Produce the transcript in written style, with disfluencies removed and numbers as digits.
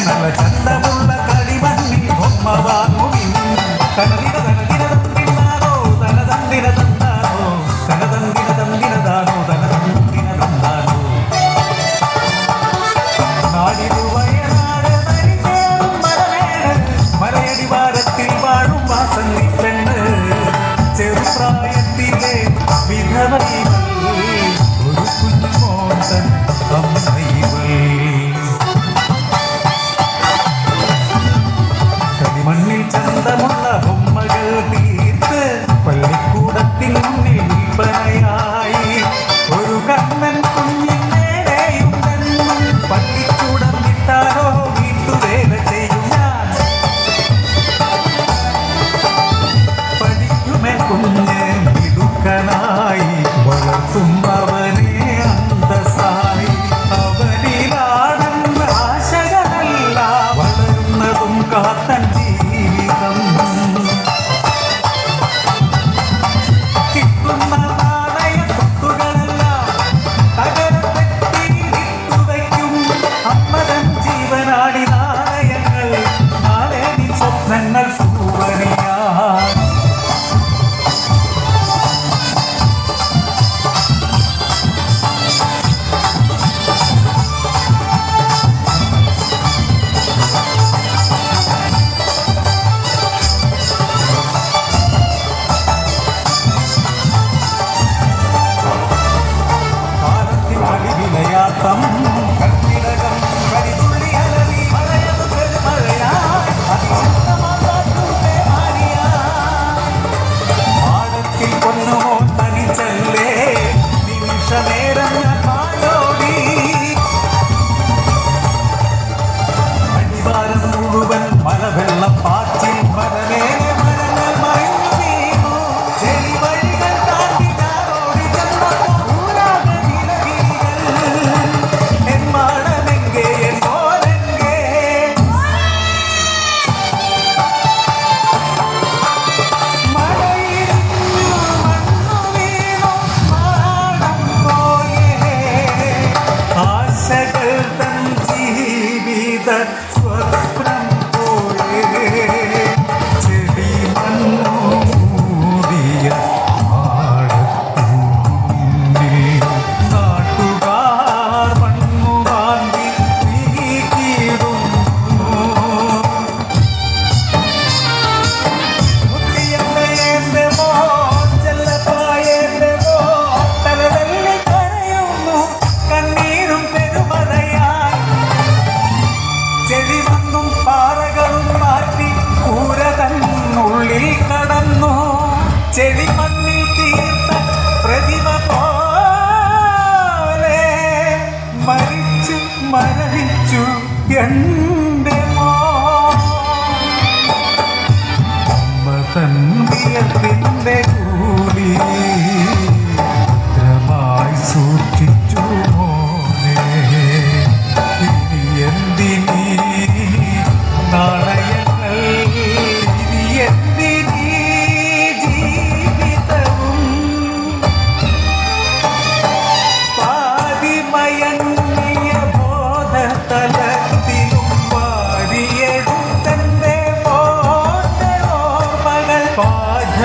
നല്ല ചന്തമുള്ള കളിമണ്ണിൽ ബൊമ്മ വാങ്ങുവിൻ. തനതിന തനതിന തന്നിനാനോ തനതന്തിന തന്നാനോ തനതന്തിന തന്നിനതാനോ തനതന്തിന തന്നാനോ. നാടിനു വയനാട് നരികേറും മലമേട് മലയടിവാരത്തിൽ വാഴും വാസന്തി പെണ്ണ്. ചെറുപ്രായത്തിലെ വിധവയിവൾ ഒരു കുഞ്ഞുമോന്തൻ അമ്മയിവൾ. കളിമണ്ണിൽ ചന്തമുള്ള ബൊമ്മകൾ തീർത്ത് പള്ളിക്കൂടത്തിൽ മുന്നിൽ വിൽപ്പനയായി ഒരു കണ്ണൻ കുഞ്ഞിനേടെയുണ്ടെന്നും പള്ളിക്കൂടം വിട്ടാലോ വീട്ടുവേല ചെയ്യും ഞാൻ. പഠിക്കുമെ കുഞ്ഞ് മിടുക്കനായി വളർത്തും അവനെ അന്തസായി. അവനിലാണെന്ന് ആശകളല്ല വളരുന്നതും കാത്തൻ ജീവിതം. കിട്ടുന്ന നാണയത്തൊട്ടുകളെല്ലാം തകരപ്പെട്ടിട്ടുവയ്ക്കും അമ്മതൻ ജീവനാടി നാണയങ്ങൾ നാളെ നിൻ സ്വപ്നങ്ങൾ പൂവണിയാൻ. വിലയാത്തം കർക്കിടകം കരിതുള്ളി അലറി മഴയതു പെരുമഴയായി പാടത്തിൽ പൊന്നുമോ തനിച്ചല്ലേ നിമിഷനേരം ഞാൻ പാടോടി. അടിവാരം മുഴുവൻ മലവെള്ളം പാച്ചിൽ മലമേലെ മരങ്ങൾ മറിഞ്ഞു വീണു. ചെളി വഴികൾ താണ്ടി ഞാനോടി ചെന്നപ്പോൾ ഊരാതെ സ്വപ്നം പോലെ ചെടി മണ്ണൂറിയ പാടത്തുന്നിൽ നാട്ടുകാർ മണ്ണു വാങ്ങി നീക്കിയിടുന്നു. മുത്തിയമ്മേന്റെ മോൻ ചെല്ലപ്പായേന്റെ മോൻ തലതല്ലി കരയുന്നു കണ്ണീരും പെരുമഴയായി. ചെടി മണ്ണും പാറകളും മാറ്റി കൂര തന്നുള്ളിൽ കടന്നു. ചെടി മണ്ണിൽ തീർത്ത പ്രതിമ പോലെ മരിച്ചു മരവിച്ചു എൻ്റെ മോൻ. അമ്മ തൻ വിയർപ്പിൻ്റെ കൂലി ഭദ്രമായി സൂക്ഷിച്ചു മോനെ. ഇനി എന്തിനീ നാണയങ്ങൾ ഇനി എന്തിനീ ജീവിതവും. പാതിമയങ്ങിയ ബോധതലത്തിലും വാരിയെടുത്തന്റെ മോന്റെ ഓർമ്മകൾ പാഠ